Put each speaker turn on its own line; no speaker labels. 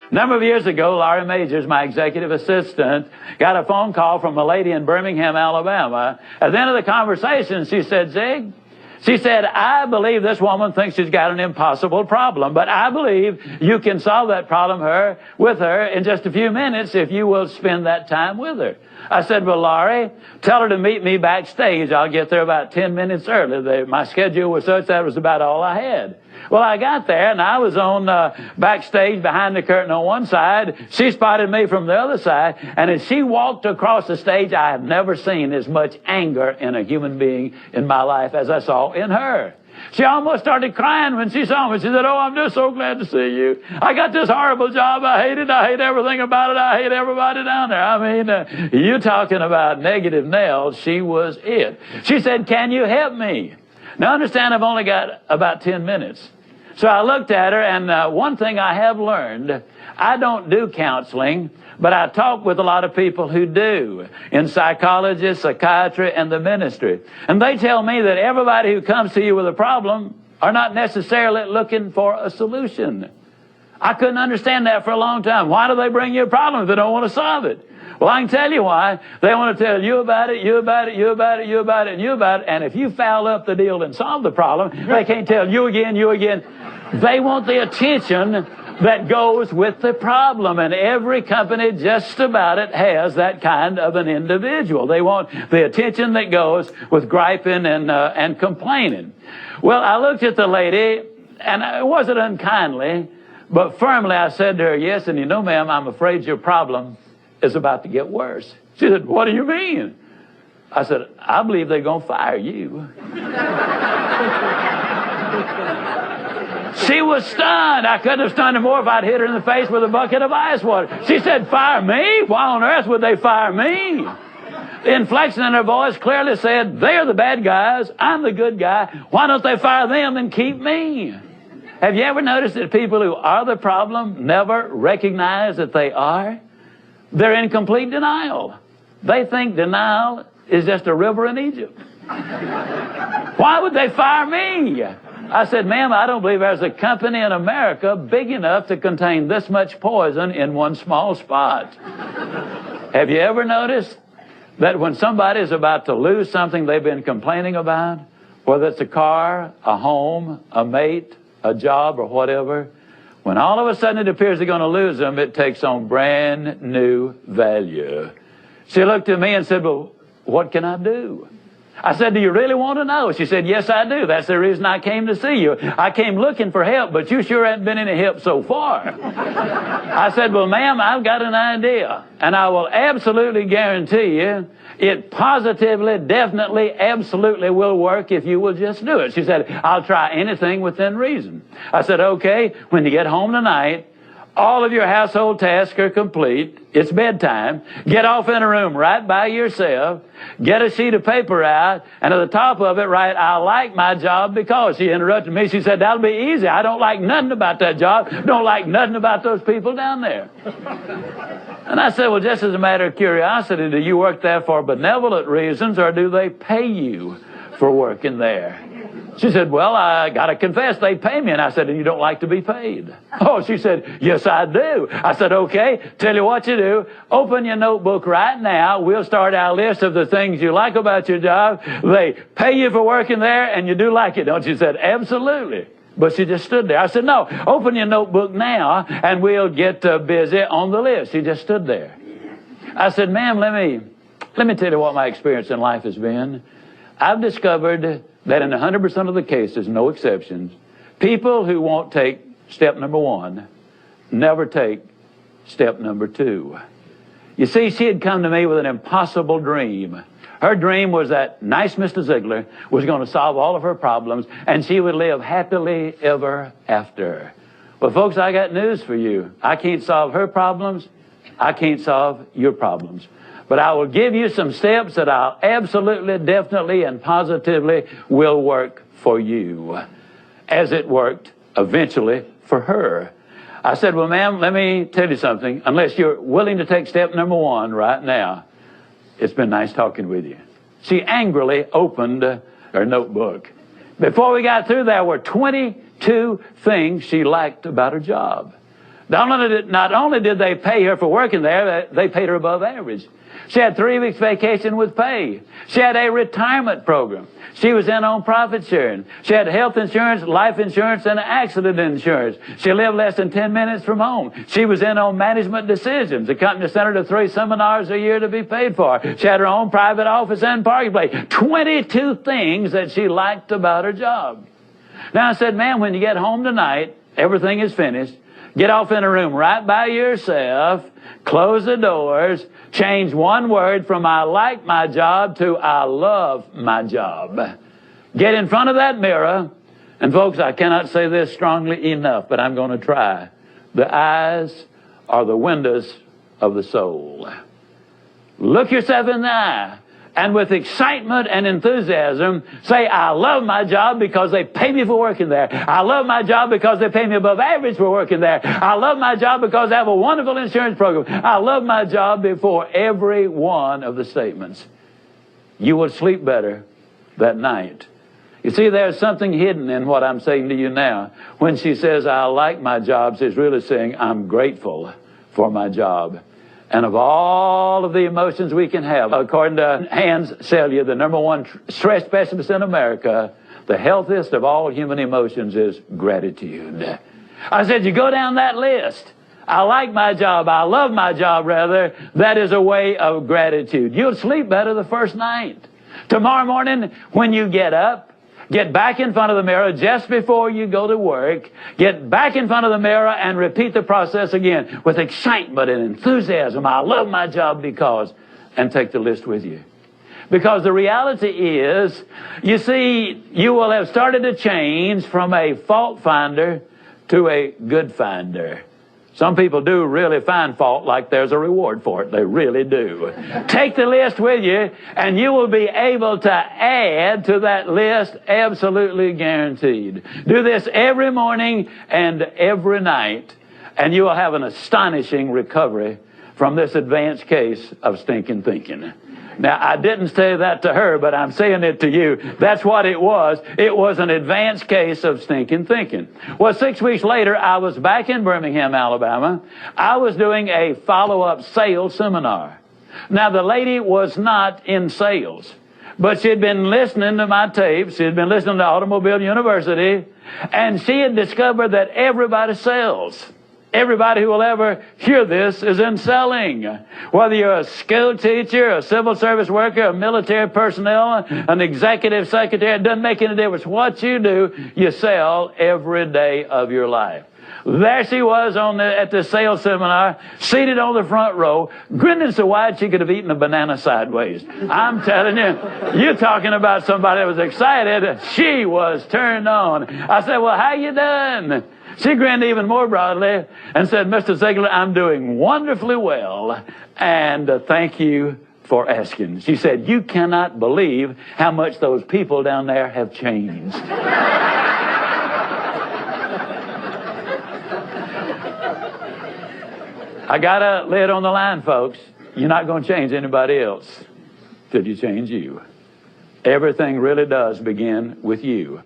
A number of years ago, Laurie Majors, my executive assistant, got a phone call from a lady in Birmingham, Alabama. At the end of the conversation, she said, Zig, she said, I believe this woman thinks she's got an impossible problem, but I believe you can solve that problem with her in just a few minutes if you will spend that time with her. I said, well, Laurie, tell her to meet me backstage. I'll get there about 10 minutes early. My schedule was such that was about all I had. Well, I got there, and I was on backstage behind the curtain on one side. She spotted me from the other side, and as she walked across the stage, I have never seen as much anger in a human being in my life as I saw in her. She almost started crying when she saw me. She said, oh, I'm just so glad to see you. I got this horrible job. I hate it. I hate everything about it. I hate everybody down there. I mean, you talking about negative nails. She was it. She said, can you help me? Now, understand, I've only got about 10 minutes. So I looked at her, and one thing I have learned, I don't do counseling, but I talk with a lot of people who do, in psychology, psychiatry, and the ministry. And they tell me that everybody who comes to you with a problem are not necessarily looking for a solution. I couldn't understand that for a long time. Why do they bring you a problem if they don't want to solve it? Well, I can tell you why. They want to tell you about it, you about it, you about it, you about it, and you about it. And if you foul up the deal and solve the problem, they can't tell you again, you again. They want the attention that goes with the problem. And every company just about it has that kind of an individual. They want the attention that goes with griping and complaining. Well, I looked at the lady, and it wasn't unkindly, but firmly I said to her, yes, and you know, ma'am, I'm afraid your problem is about to get worse. She said, what do you mean? I said, I believe they're going to fire you. She was stunned. I couldn't have stunned her more if I'd hit her in the face with a bucket of ice water. She said, fire me? Why on earth would they fire me? The inflection in her voice clearly said, they're the bad guys, I'm the good guy. Why don't they fire them and keep me? Have you ever noticed that people who are the problem never recognize that they are? They're in complete denial. They think denial is just a river in Egypt. Why would they fire me? I said, ma'am, I don't believe there's a company in America big enough to contain this much poison in one small spot. Have you ever noticed that when somebody is about to lose something they've been complaining about, whether it's a car, a home, a mate, a job, or whatever, when all of a sudden it appears they're going to lose them, it takes on brand new value. She looked at me and said, well, what can I do? I said, do you really want to know? She said, yes, I do. That's the reason I came to see you. I came looking for help, but you sure haven't been any help so far. I said, well, ma'am, I've got an idea, and I will absolutely guarantee you it positively, definitely, absolutely will work if you will just do it. She said, I'll try anything within reason. I said, okay, when you get home tonight, all of your household tasks are complete. It's bedtime. Get off in a room right by yourself. Get a sheet of paper out, and at the top of it write, I like my job because. She interrupted me. She said, that'll be easy. I don't like nothing about that job. Don't like nothing about those people down there. And I said, well, just as a matter of curiosity, do you work there for benevolent reasons, or do they pay you for working there? She said, well, I got to confess, they pay me. And I said, and you don't like to be paid? Oh, she said, yes, I do. I said, okay, tell you what you do. Open your notebook right now. We'll start our list of the things you like about your job. They pay you for working there, and you do like it, don't you? She said, absolutely. But she just stood there. I said, no, open your notebook now, and we'll get busy on the list. She just stood there. I said, ma'am, let me tell you what my experience in life has been. I've discovered that in 100% of the cases, no exceptions, people who won't take step number one never take step number two. You see, she had come to me with an impossible dream. Her dream was that nice Mr. Ziglar was going to solve all of her problems, and she would live happily ever after. Well, folks, I got news for you. I can't solve her problems. I can't solve your problems. But I will give you some steps that I'll absolutely, definitely, and positively will work for you, as it worked eventually for her. I said, well, ma'am, let me tell you something. Unless you're willing to take step number one right now, it's been nice talking with you. She angrily opened her notebook. Before we got through, there were 22 things she liked about her job. Not only did they pay her for working there, they paid her above average. She had 3 weeks vacation with pay. She had a retirement program. She was in on profit sharing. She had health insurance, life insurance, and accident insurance. She lived less than 10 minutes from home. She was in on management decisions. The company sent her to 3 seminars a year to be paid for. She had her own private office and parking place. 22 things that she liked about her job. Now I said, man, when you get home tonight, everything is finished. Get off in a room right by yourself, close the doors, change one word from I like my job to I love my job. Get in front of that mirror, and folks, I cannot say this strongly enough, but I'm going to try. The eyes are the windows of the soul. Look yourself in the eye, and with excitement and enthusiasm, say, I love my job because they pay me for working there. I love my job because they pay me above average for working there. I love my job because I have a wonderful insurance program. I love my job before every one of the statements. You will sleep better that night. You see, there's something hidden in what I'm saying to you now. When she says, I like my job, she's really saying, I'm grateful for my job. And of all of the emotions we can have, according to Hans Selye, the #1 stress specialist in America, the healthiest of all human emotions is gratitude. I said, you go down that list. I like my job. I love my job, rather. That is a way of gratitude. You'll sleep better the first night. Tomorrow morning, when you get up, get back in front of the mirror just before you go to work. Get back in front of the mirror and repeat the process again with excitement and enthusiasm. I love my job because, and take the list with you. Because the reality is, you see, you will have started to change from a fault finder to a good finder. Some people do really find fault like there's a reward for it. They really do. Take the list with you, and you will be able to add to that list, absolutely guaranteed. Do this every morning and every night, and you will have an astonishing recovery from this advanced case of stinking thinking. Now, I didn't say that to her, but I'm saying it to you. That's what it was. It was an advanced case of stinking thinking. Well, 6 weeks later, I was back in Birmingham, Alabama. I was doing a follow-up sales seminar. Now, the lady was not in sales, but she had been listening to my tapes. She had been listening to Automobile University, and she had discovered that everybody sells. Everybody who will ever hear this is in selling. Whether you're a school teacher, a civil service worker, a military personnel, an executive secretary, it doesn't make any difference. What you do, you sell every day of your life. There she was at the sales seminar, seated on the front row, grinning so wide she could have eaten a banana sideways. I'm telling you, you're talking about somebody that was excited. She was turned on. I said, well, how you doing? She grinned even more broadly and said, Mr. Ziglar, I'm doing wonderfully well, and thank you for asking. She said, you cannot believe how much those people down there have changed. I got to lay it on the line, folks. You're not going to change anybody else till you change you. Everything really does begin with you.